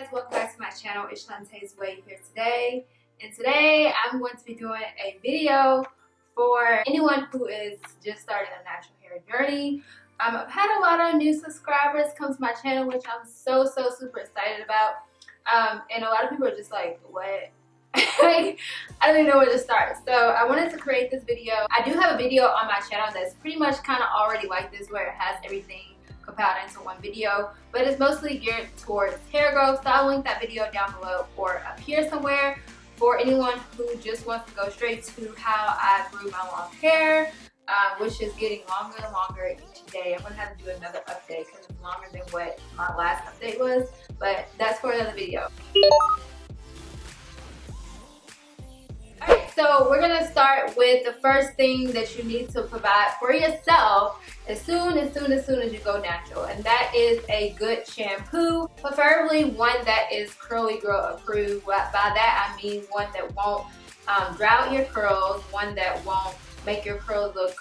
guys, welcome back to my channel. It's Shawntas Way here today, and today I'm going to be doing a video for anyone who is just starting a natural hair journey. I've had a lot of new subscribers come to my channel, which I'm so super excited about, and a lot of people are just like, what? I don't even know where to start. So I wanted to create this video. I do have a video on my channel that's pretty much kind of already like this, where it has everything compiled into one video, but it's mostly geared towards hair growth. So I'll link that video down below or up here somewhere for anyone who just wants to go straight to how I grew my long hair, which is getting longer and longer each day. I'm gonna have to do another update because it's longer than what my last update was, but that's for another video. Alright, so we're gonna start with the first thing that you need to provide for yourself as soon as you go natural, and that is a good shampoo, preferably one that is curly girl approved. By that I mean one that won't dry out your curls, one that won't make your curls look,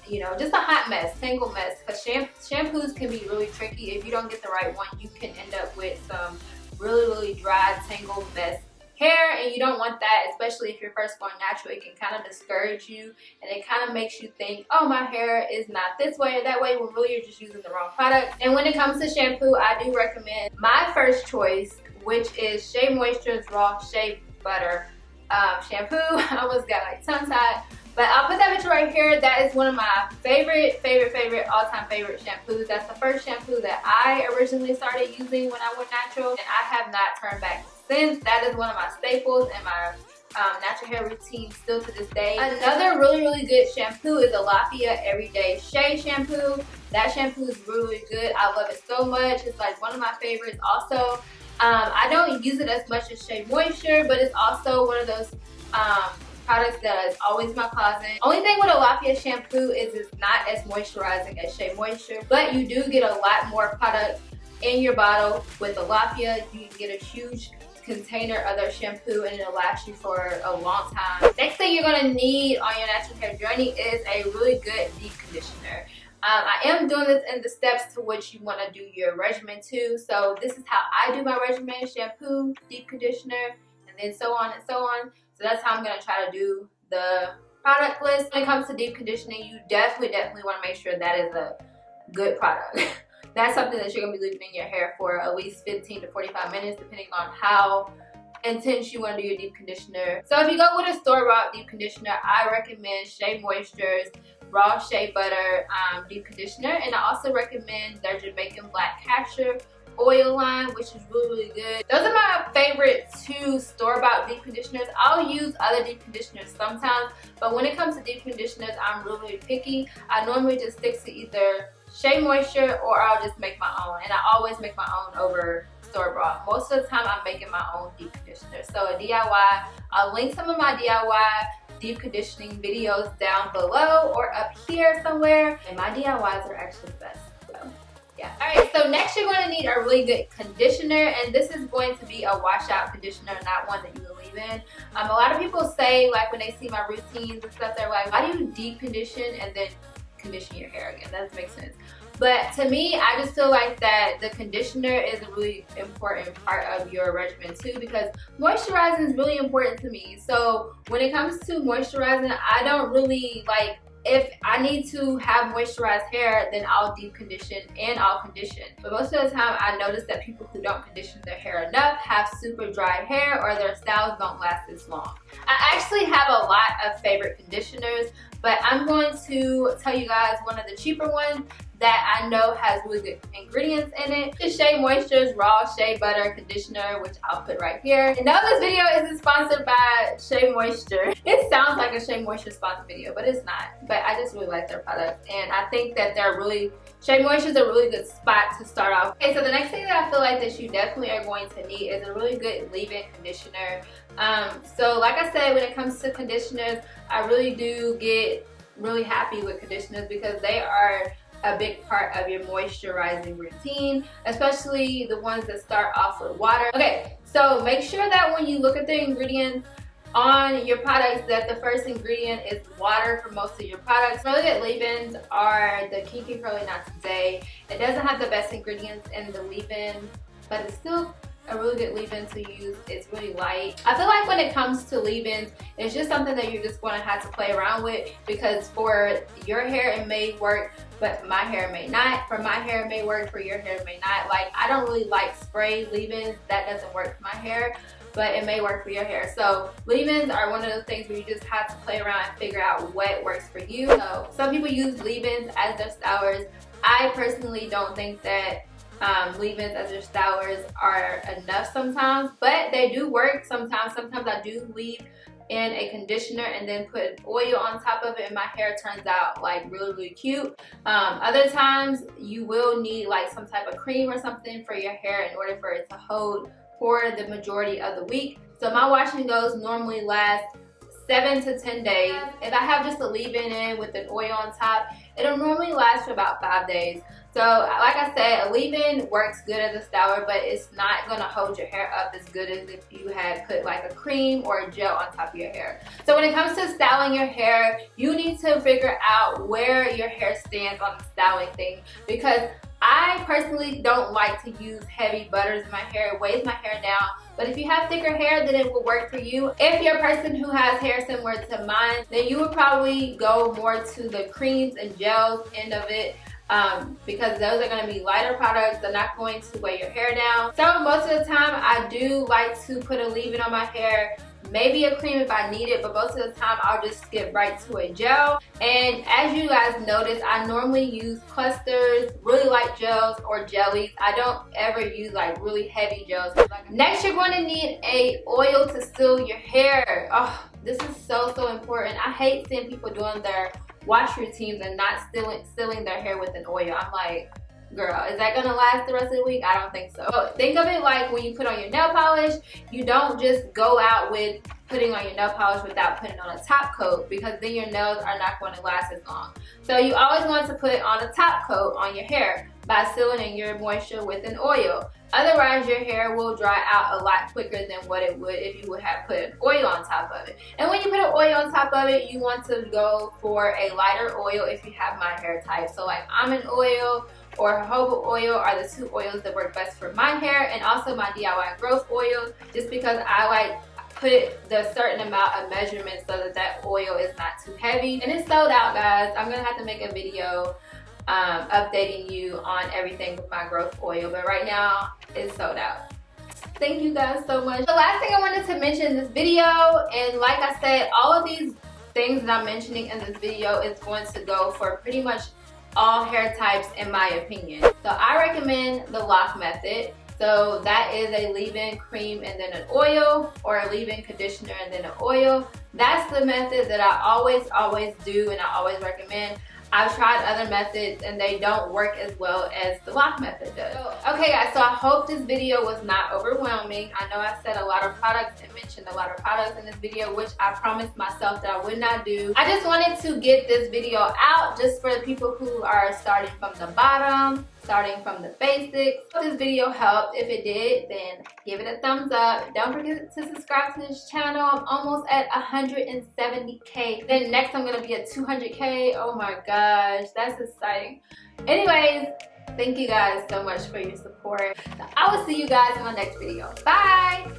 you know, just a hot mess, tangled mess, because shampoos can be really tricky. If you don't get the right one, you can end up with some really dry, tangled mess hair, and you don't want that, especially if you're first going natural. It can kind of discourage you, and it kind of makes you think, oh, my hair is not this way or that way, when really you're just using the wrong product. And when it comes to shampoo, I do recommend my first choice, which is Shea Moisture's Raw Shea Butter shampoo. I almost got like tongue-tied, but I'll put that picture right here. That is one of my favorite all-time favorite shampoos. That's the first shampoo that I originally started using when I went natural, and I have not turned back since. That is one of my staples in my natural hair routine still to this day. Another really good shampoo is ALOE Everyday Shea Shampoo. That shampoo is really good. I love it so much. It's like one of my favorites. Also, I don't use it as much as Shea Moisture, but it's also one of those products that is always in my closet. Only thing with ALOE shampoo is it's not as moisturizing as Shea Moisture, but you do get a lot more product in your bottle with ALOE. You can get a huge container of their shampoo, and it'll last you for a long time. Next thing you're gonna need on your natural hair journey is a really good deep conditioner. I am doing this in the steps to which you want to do your regimen too. So this is how I do my regimen: shampoo, deep conditioner, and then so on and so on. So that's how I'm gonna try to do the product list. When it comes to deep conditioning, you definitely want to make sure that is a good product. That's something that you're going to be leaving in your hair for at least 15 to 45 minutes, depending on how intense you want to do your deep conditioner. So if you go with a store-bought deep conditioner, I recommend Shea Moisture's Raw Shea Butter deep conditioner, and I also recommend their Jamaican Black Castor oil line, which is really good. Those are my favorite two store-bought deep conditioners. I'll use other deep conditioners sometimes, but when it comes to deep conditioners, I'm really picky. I normally just stick to either Shea Moisture or I'll just make my own, and I always make my own over store-bought. Most of the time I'm making my own deep conditioner. So a DIY, I'll link some of my DIY deep conditioning videos down below or up here somewhere, and my DIYs are actually the best. So yeah. Alright, so next you're going to need a really good conditioner, and this is going to be a washout conditioner, not one that you will leave in. A lot of people say, like, when they see my routines and stuff, they're like, why do you deep condition and then condition your hair again? That doesn't make sense. But to me, I just feel like that the conditioner is a really important part of your regimen too, because moisturizing is really important to me. So when it comes to moisturizing, I don't really like, if I need to have moisturized hair, then I'll deep condition and I'll condition. But most of the time, I notice that people who don't condition their hair enough have super dry hair, or their styles don't last as long. I actually have a lot of favorite conditioners, but I'm going to tell you guys one of the cheaper ones that I know has really good ingredients in it. The Shea Moisture's Raw Shea Butter Conditioner, which I'll put right here. And now this video isn't sponsored by Shea Moisture. It sounds like a Shea Moisture sponsored video, but it's not. But I just really like their product, and I think that Shea Moisture is a really good spot to start off. Okay, so the next thing that I feel like that you definitely are going to need is a really good leave-in conditioner. So like I said, when it comes to conditioners, I really do get really happy with conditioners because they are a big part of your moisturizing routine, especially the ones that start off with water. Okay, so make sure that when you look at the ingredients on your products, that the first ingredient is water for most of your products. Really good leave-ins are the Kinky Curly Not Today. It doesn't have the best ingredients in the leave-in, but it's still a really good leave-in to use. It's really light. I feel like when it comes to leave-ins, it's just something that you're just going to have to play around with, because for your hair it may work, but my hair may not. For my hair it may work, for your hair it may not. Like, I don't really like spray leave-ins. That doesn't work for my hair, but it may work for your hair. So leave-ins are one of those things where you just have to play around and figure out what works for you. So some people use leave-ins as their stylers. I personally don't think that leave-ins as your stylers are enough sometimes, but they do work sometimes. Sometimes I do leave in a conditioner and then put oil on top of it, and my hair turns out like really cute. Other times you will need like some type of cream or something for your hair in order for it to hold for the majority of the week. So my wash and goes normally last 7 to 10 days. If I have just a leave-in in with an oil on top, it'll normally last for about 5 days. So like I said, a leave-in works good as a styler, but it's not gonna hold your hair up as good as if you had put like a cream or a gel on top of your hair. So when it comes to styling your hair, you need to figure out where your hair stands on the styling thing, because I personally don't like to use heavy butters in my hair. It weighs my hair down. But if you have thicker hair, then it will work for you. If you're a person who has hair similar to mine, then you would probably go more to the creams and gels end of it, because those are going to be lighter products. They're not going to weigh your hair down. So most of the time, I do like to put a leave-in on my hair. Maybe a cream if I need it, but most of the time I'll just skip right to a gel. And as you guys notice, I normally use clusters, really light gels, or jellies. I don't ever use like really heavy gels. Next, you're going to need a oil to seal your hair. Oh, this is so important. I hate seeing people doing their wash routines and not sealing their hair with an oil. I'm like, girl, is that gonna last the rest of the week? I don't think so. But think of it like when you put on your nail polish, you don't just go out with putting on your nail polish without putting on a top coat, because then your nails are not going to last as long. So you always want to put on a top coat on your hair by sealing in your moisture with an oil. Otherwise, your hair will dry out a lot quicker than what it would if you would have put an oil on top of it. And when you put an oil on top of it, you want to go for a lighter oil if you have my hair type. So like almond oil or jojoba oil are the two oils that work best for my hair, and also my DIY growth oil, just because I like put the certain amount of measurement so that that oil is not too heavy. And it's sold out, guys. I'm gonna have to make a video updating you on everything with my growth oil, but right now it's sold out. Thank you guys so much. The last thing I wanted to mention in this video, and like I said, all of these things that I'm mentioning in this video is going to go for pretty much all hair types in my opinion. So I recommend the lock method. So that is a leave-in cream and then an oil, or a leave-in conditioner and then an oil. That's the method that I always do and I always recommend. I've tried other methods and they don't work as well as the lock method does. Okay guys, so I hope this video was not overwhelming. I know I said a lot of products and mentioned a lot of products in this video, which I promised myself that I would not do. I just wanted to get this video out just for the people who are starting from the bottom, starting from the basics. If this video helped, if it did, then give it a thumbs up. Don't forget to subscribe to this channel. I'm almost at 170K. Then next I'm gonna be at 200K. Oh my gosh, that's exciting. Anyways, thank you guys so much for your support. So I will see you guys in my next video. Bye!